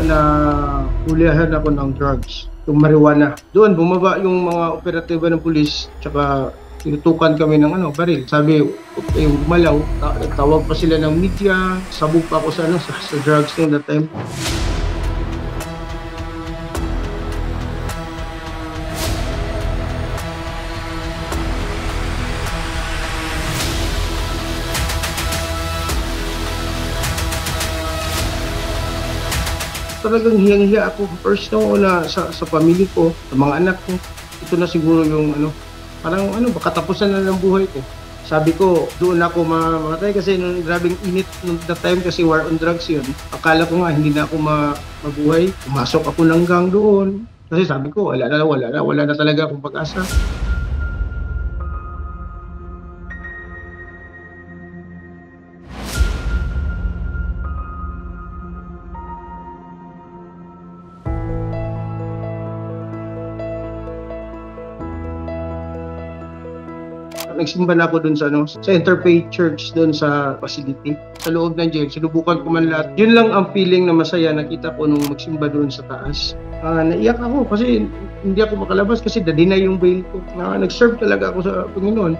na hulihan ako ng drugs, yung marijuana. Doon bumaba yung mga operatiba ng pulis, tsaka tinutukan kami ng baril. Sabi, yung gumalaw, tawag pa sila ng media, sabog pa ako sa drugs noong that time. Talagang hiyang-hiya ako first una sa pamilya ko, sa mga anak ko. Ito na siguro yung parang baka tapusan na ng buhay ko. Sabi ko, doon ako mamatay kasi nung grabing init nung that time kasi war on drugs yun. Akala ko nga hindi na ako mabuhay. Pumasok ako ng gang doon. Kasi sabi ko, wala na talaga akong pag-asa. Nagsimba na ako dun sa Interfaith Church dun sa facility. Sa loob ng jail, sinubukan ko man lahat. Yun lang ang feeling na masaya nakita ko nung magsimba dun sa taas. Naiyak ako kasi hindi ako makalabas kasi na-deny yung bail ko. Nag-serve talaga ako sa Panginoon.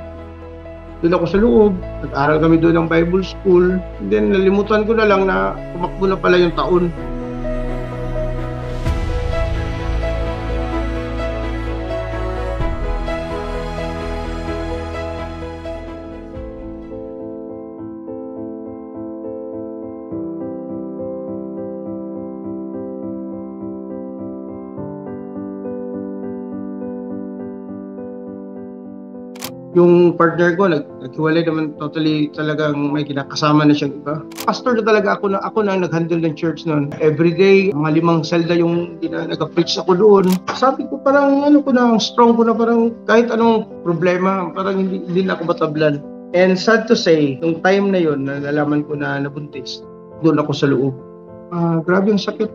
Doon ako sa loob, nag-aral kami doon ng Bible School. And then nalimutan ko na lang na tumakbo na pala yung taon. Yung partner ko, naghiwalay naman totally, talagang may kinakasama na siyang iba. Pastor na talaga ako na nag-handle ng church noon. Everyday, mga 5 selda yung nag-preach ako doon. Sabi ko parang strong ko na parang kahit anong problema, parang hindi na ako matablan. And sad to say, nung time na yon nalaman ko na nabuntis, doon ako sa loob. Grabe ang sakit.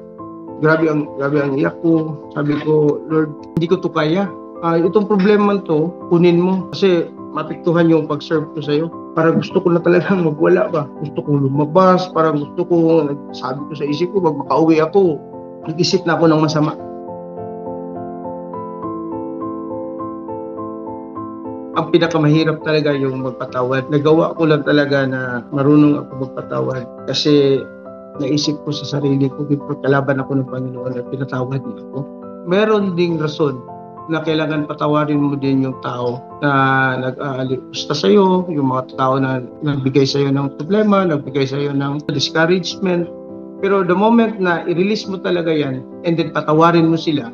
Grabe ang iyak ko. Sabi ko, Lord, hindi ko to kaya. Itong problema to, kunin mo kasi mapiktuhan yung pag-serve ko sa'yo. Parang gusto ko na talagang magwala ba. Gusto kong lumabas, parang gusto ko, sabi ko sa isip ko, makauwi ako. Nag-isip na ako ng masama. Ang pinakamahirap talaga yung magpatawad. Nagawa ko lang talaga na marunong ako magpatawad kasi naisip ko sa sarili ko, kalaban ako ng Panginoon at pinatawad niya ako. Meron ding rason na kailangan patawarin mo din yung tao na nag-aalipusta sa'yo, yung mga tao na nagbigay sa'yo ng problema, nagbigay sa'yo ng discouragement. Pero the moment na i-release mo talaga yan, and then patawarin mo sila,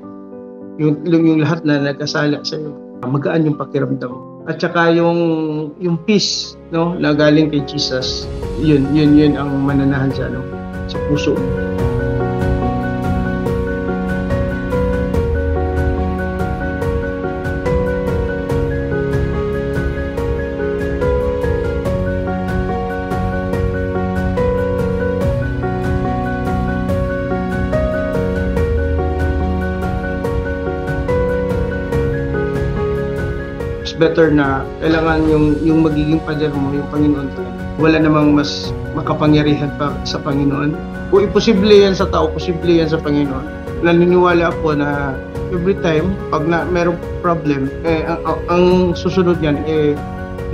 yung lahat na nagkasala sa'yo, magaan yung pakiramdam. At saka yung peace na galing kay Jesus, yun ang mananahan sa puso mo. Better na kailangan yung magiging pader mo, yung Panginoon talaga. Wala namang mas makapangyarihan pa sa Panginoon. Kung imposible yan sa tao, posible yan sa Panginoon. Naniniwala ako na every time, pag merong problem, ang susunod yan,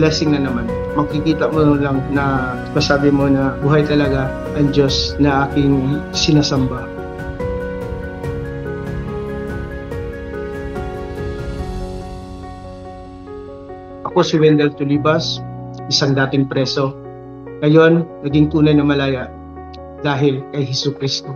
blessing na naman. Makikita mo lang na masabi mo na buhay talaga ang Diyos na aking sinasamba. Ako si Wendell Tulibas, isang dating preso. Ngayon, naging tunay na malaya dahil kay Jesucristo.